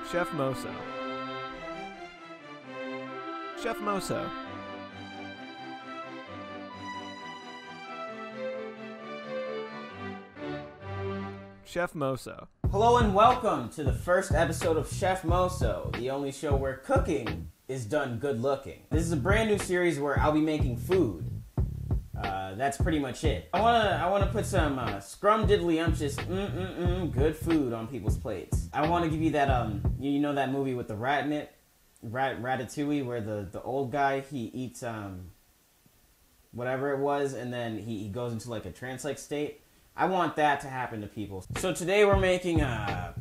Chef MOSO. Chef MOSO. Chef MOSO. Hello and welcome to the first episode of Chef MOSO, the only show where cooking is done good looking. This is a brand new series where I'll be making food. That's pretty much it. I wanna put some scrumdiddlyumptious good food on people's plates. I wanna give you that you know that movie with the rat in it, Ratatouille, where the old guy he eats whatever it was, and then he goes into like a trance-like state. I want that to happen to people. So today we're making a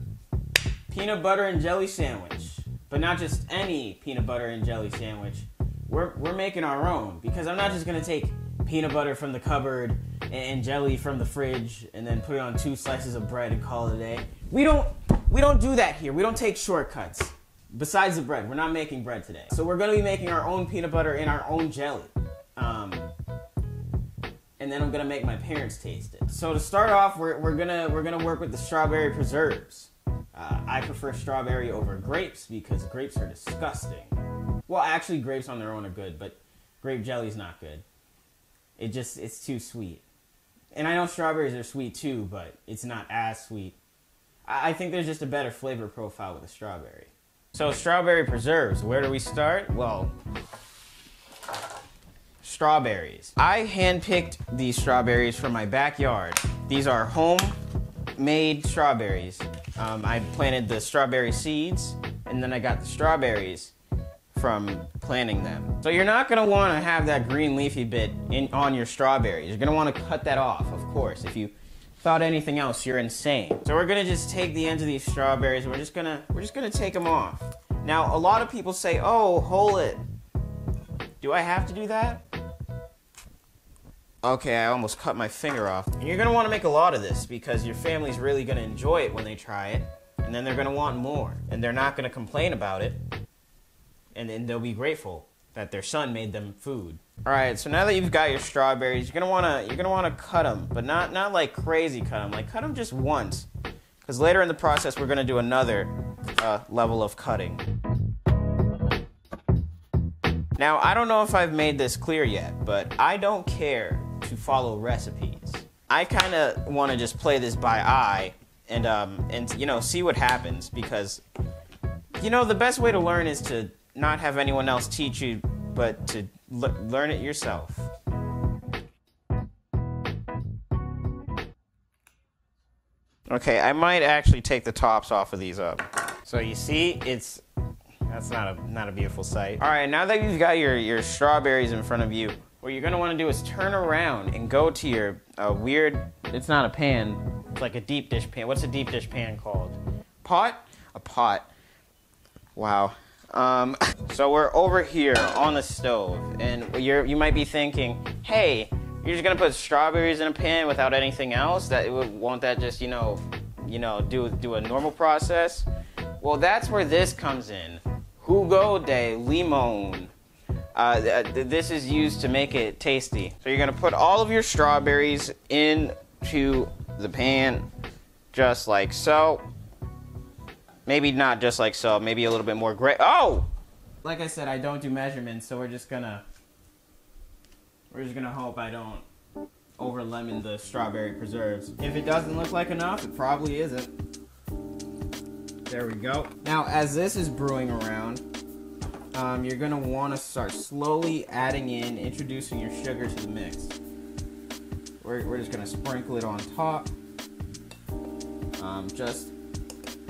peanut butter and jelly sandwich, but not just any peanut butter and jelly sandwich. We're making our own, because I'm not just gonna take peanut butter from the cupboard and jelly from the fridge and then put it on 2 slices of bread and call it a day. We don't do that here. We don't take shortcuts. Besides the bread, we're not making bread today. So we're gonna be making our own peanut butter and our own jelly. And then I'm gonna make my parents taste it. So to start off, we're gonna work with the strawberry preserves. I prefer strawberry over grapes because grapes are disgusting. Well, actually, grapes on their own are good, but grape jelly's not good. It's too sweet. And I know strawberries are sweet too, but it's not as sweet. I think there's just a better flavor profile with a strawberry. So strawberry preserves, where do we start? Well, strawberries. I handpicked these strawberries from my backyard. These are homemade strawberries. I planted the strawberry seeds, and then I got the strawberries from planting them. So you're not gonna wanna have that green leafy bit on your strawberries. You're gonna wanna cut that off, of course. If you thought anything else, you're insane. So we're gonna just take the ends of these strawberries and we're just gonna take them off. Now, a lot of people say, oh, hold it. Do I have to do that? Okay, I almost cut my finger off. And you're gonna wanna make a lot of this because your family's really gonna enjoy it when they try it, and then they're gonna want more, and they're not gonna complain about it, and then they'll be grateful that their son made them food. All right, so now that you've got your strawberries, you're gonna wanna cut them, but not like crazy cut them. Like cut them just once, because later in the process we're gonna do another level of cutting. Now, I don't know if I've made this clear yet, but I don't care to follow recipes. I kind of want to just play this by eye and you know, see what happens, because you know the best way to learn is to not have anyone else teach you, but to learn it yourself. Okay, I might actually take the tops off of these up. So you see, that's not a beautiful sight. All right, now that you've got your strawberries in front of you, what you're gonna wanna do is turn around and go to your weird, it's not a pan, it's like a deep dish pan. What's a deep dish pan called? Pot? A pot. Wow. So we're over here on the stove, and you might be thinking, hey, you're just gonna put strawberries in a pan without anything else? Won't that just, you know, do a normal process? Well, that's where this comes in. Jugo de limon. This is used to make it tasty. So you're gonna put all of your strawberries into the pan, just like so. Maybe not just like so, maybe a little bit more oh! Like I said, I don't do measurements, so we're just gonna hope I don't over lemon the strawberry preserves. If it doesn't look like enough, it probably isn't. There we go. Now, as this is brewing around, you're gonna wanna start slowly introducing your sugar to the mix. We're just gonna sprinkle it on top. Just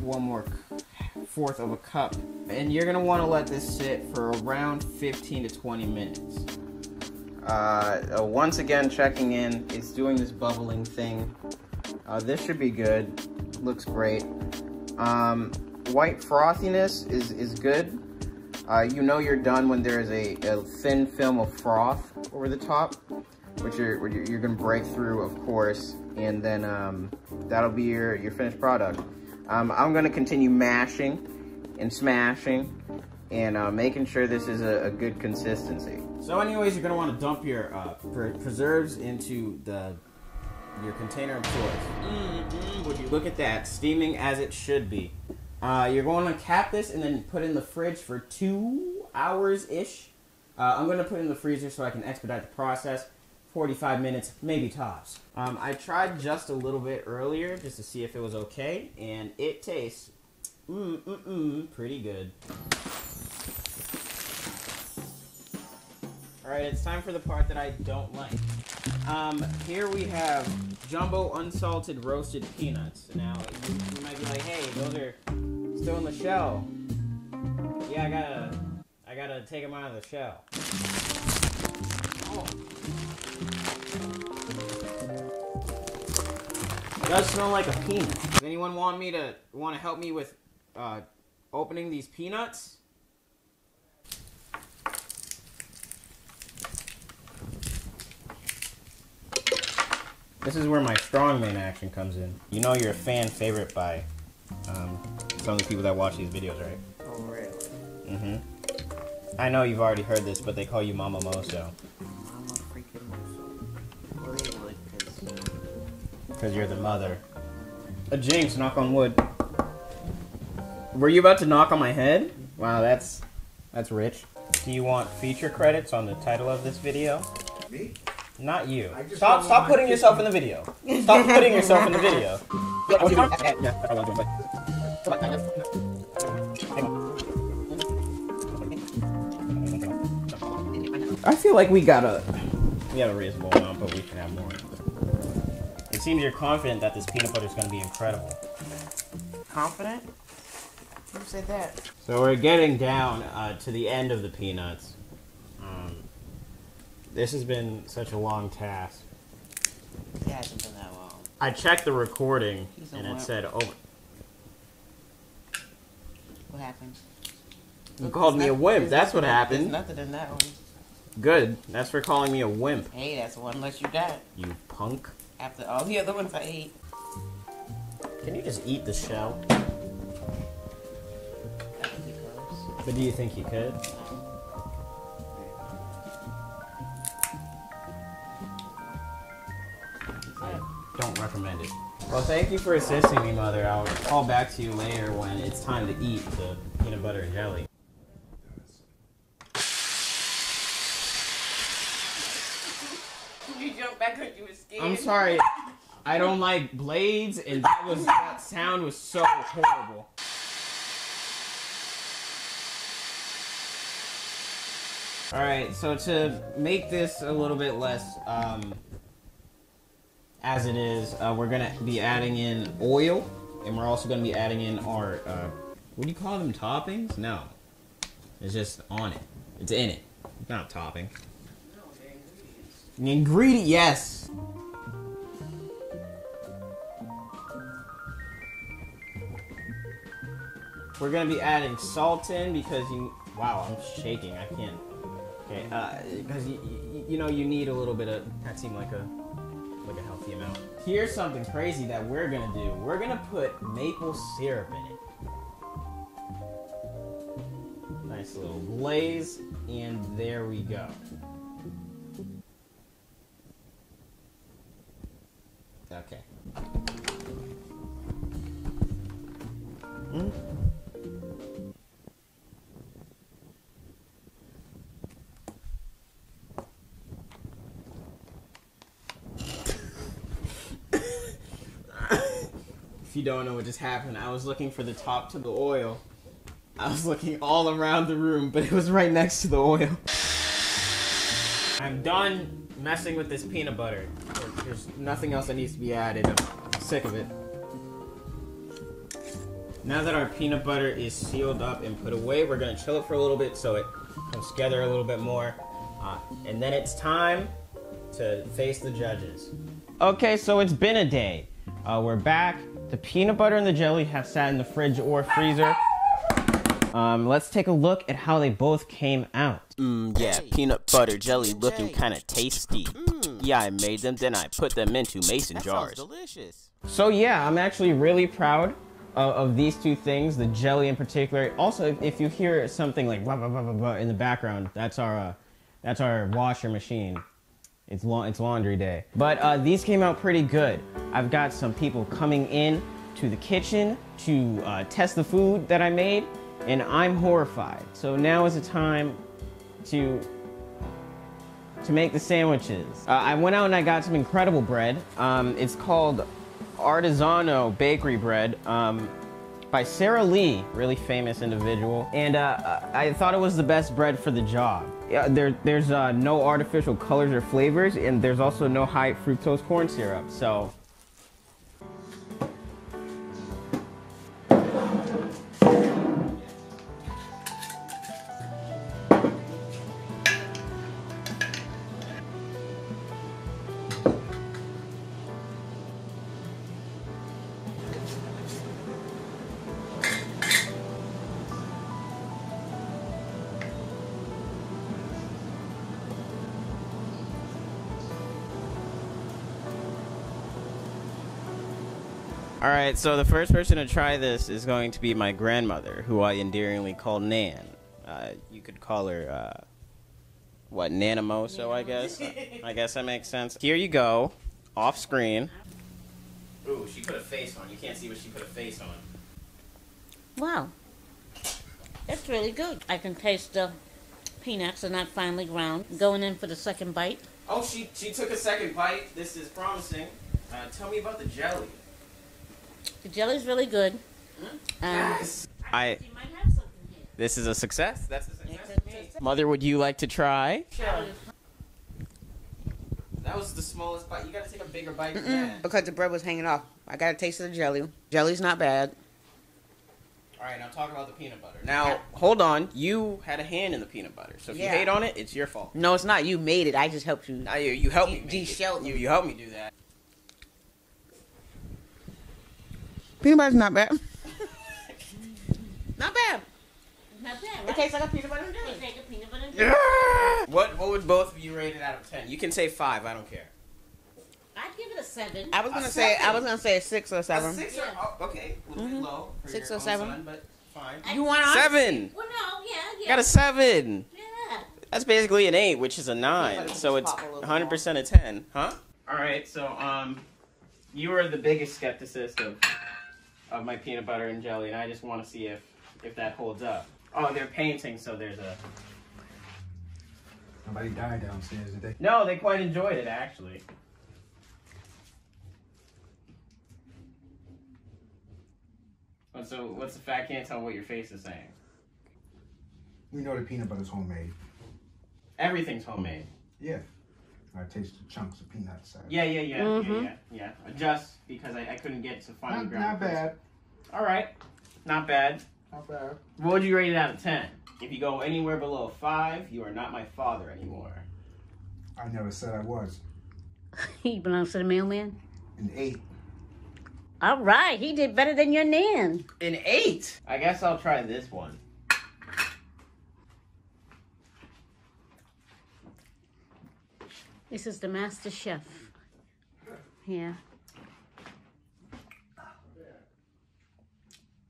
1/4 of a cup. And you're gonna wanna let this sit for around 15 to 20 minutes. Once again, checking in, it's doing this bubbling thing. This should be good, looks great. White frothiness is good. You know you're done when there's a thin film of froth over the top, which you're gonna break through, of course, and then that'll be your finished product. I'm gonna continue mashing and smashing and making sure this is a good consistency. So anyways, you're gonna want to dump your preserves into your container of choice. Would you look at that, steaming as it should be. You're going to cap this and then put it in the fridge for 2 hours-ish. I'm going to put it in the freezer so I can expedite the process. 45 minutes, maybe tops. I tried just a little bit earlier just to see if it was okay, and it tastes pretty good. Alright, it's time for the part that I don't like. Here we have jumbo unsalted roasted peanuts. Now, you might be like, hey, those are still in the shell. Yeah, I gotta take them out of the shell. Oh. It does smell like a peanut. Does anyone want to help me with opening these peanuts? This is where my strongman action comes in. You know you're a fan favorite by some of the people that watch these videos, right? Oh, really? Mm-hmm. I know you've already heard this, but they call you Mama Moso. Mama freaking Moso. Well, they would, because you're the mother. A jinx, knock on wood. Were you about to knock on my head? Wow, that's rich. Do you want feature credits on the title of this video? Me? Not you. Stop putting yourself in the video. Stop putting yourself in the video. I feel like we have a reasonable amount, but we can have more. It seems you're confident that this peanut butter is going to be incredible. Confident? Who said that? So we're getting down to the end of the peanuts. This has been such a long task. It hasn't been that long. I checked the recording and it said over. What happened? You called me a wimp. That's what happened. There's nothing in that one. Good. That's for calling me a wimp. Hey, that's one less you got. You punk. After all the other ones I ate. Can you just eat the shell? That would be gross. But do you think you could? Don't recommend it. Well, thank you for assisting me, Mother. I'll call back to you later when it's time to eat the peanut butter and jelly. You jumped back because you were scared. I'm sorry. I don't like blades, and that sound was so horrible. Alright, so to make this a little bit less, as it is, we're going to be adding in oil, and we're also going to be adding in our, what do you call them, toppings? No. It's just on it. It's in it. It's not a topping. No, the ingredients. The ingredient, yes. We're going to be adding salt in because wow, I'm shaking. I can't. Okay, because you know you need a little bit of, that seemed like a healthy amount. Here's something crazy that we're gonna do. We're gonna put maple syrup in it. Nice little glaze, and there we go. Okay. If you don't know what just happened, I was looking for the top to the oil. I was looking all around the room, but it was right next to the oil. I'm done messing with this peanut butter. There's nothing else that needs to be added. I'm sick of it. Now that our peanut butter is sealed up and put away, we're going to chill it for a little bit so it comes together a little bit more. And then it's time to face the judges. Okay, so it's been a day. We're back. The peanut butter and the jelly have sat in the fridge or freezer. Let's take a look at how they both came out. Yeah, peanut butter jelly looking kinda tasty. Yeah, I made them, then I put them into mason jars. Delicious. So yeah, I'm actually really proud of these two things, the jelly in particular. Also, if you hear something like blah, blah, blah, blah, blah in the background, that's our washer machine. It's laundry day. But these came out pretty good. I've got some people coming in to the kitchen to test the food that I made, and I'm horrified. So now is the time to make the sandwiches. I went out and I got some incredible bread. It's called Artisanal Bakery Bread by Sarah Lee, really famous individual. And I thought it was the best bread for the job. There's no artificial colors or flavors, and there's also no high fructose corn syrup. So. Alright, so the first person to try this is going to be my grandmother, who I endearingly call Nan. You could call her, what, Nana MOSO, I guess? I guess that makes sense. Here you go, off screen. Ooh, she put a face on. You can't see what she put a face on. Wow. That's really good. I can taste the peanuts are not finely ground. Going in for the second bite. Oh, she took a second bite. This is promising. Tell me about the jelly. The jelly's really good. Yes. You might have something here. This is a success. That's a success. Mother, would you like to try? Sure. That was the smallest bite. You gotta take a bigger bite than that. Because the bread was hanging off. I got a taste of the jelly. Jelly's not bad. Alright, now talk about the peanut butter. Now, hold on. You had a hand in the peanut butter. So if you hate on it, it's your fault. No, it's not. You made it. I just helped you. Now you helped me. You helped me do that. Peanut butter's not bad. Not bad. Not bad, right? It tastes like a peanut butter and It jelly. tastes like a peanut butter and jelly. What would both of you rate it out of 10? You can say 5. I don't care. I'd give it a 7. I was gonna say a 6 or 7. A 6 or okay, a little bit low for 6 your or own 7. son, but fine. You want 7. Well, no, yeah. Got a 7. Yeah. That's basically an 8, which is a 9. So it's Pop a little 100% a 10, huh? All right, so you are the biggest skepticist of my peanut butter and jelly, and I just want to see if that holds up. Oh, they're painting, so there's a. Somebody died downstairs today. No, they quite enjoyed it actually. So what's the fact? Can't tell what your face is saying. We know the peanut butter's homemade. Everything's homemade. Yeah. I taste the chunks of peanuts. Yeah. Just because I couldn't get to finely ground. Not bad. All right, not bad. Not bad. What would you rate it out of 10? If you go anywhere below 5, you are not my father anymore. I never said I was. He belongs to the mailman? An 8. All right, he did better than your Nan. An 8? I guess I'll try this one. This is the master chef. Yeah.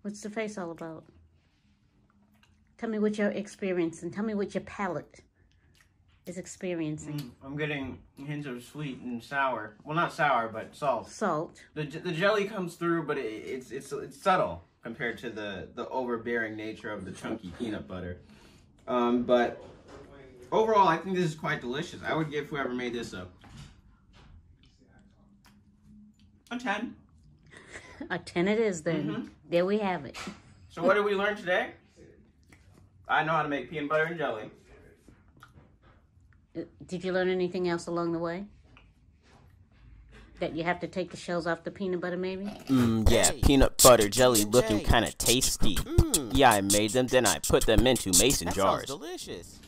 What's the face all about? Tell me what you're experiencing. Tell me what your palate is experiencing. I'm getting hints of sweet and sour. Well, not sour, but salt. Salt. The jelly comes through, but it's subtle compared to the overbearing nature of the chunky peanut butter. But overall, I think this is quite delicious. I would give whoever made this a 10. A 10 it is then. Mm-hmm. There we have it. So what did we learn today? I know how to make peanut butter and jelly. Did you learn anything else along the way? That you have to take the shells off the peanut butter, maybe? Yeah, peanut butter jelly looking kinda tasty. Yeah, I made them, then I put them into mason jars. Delicious.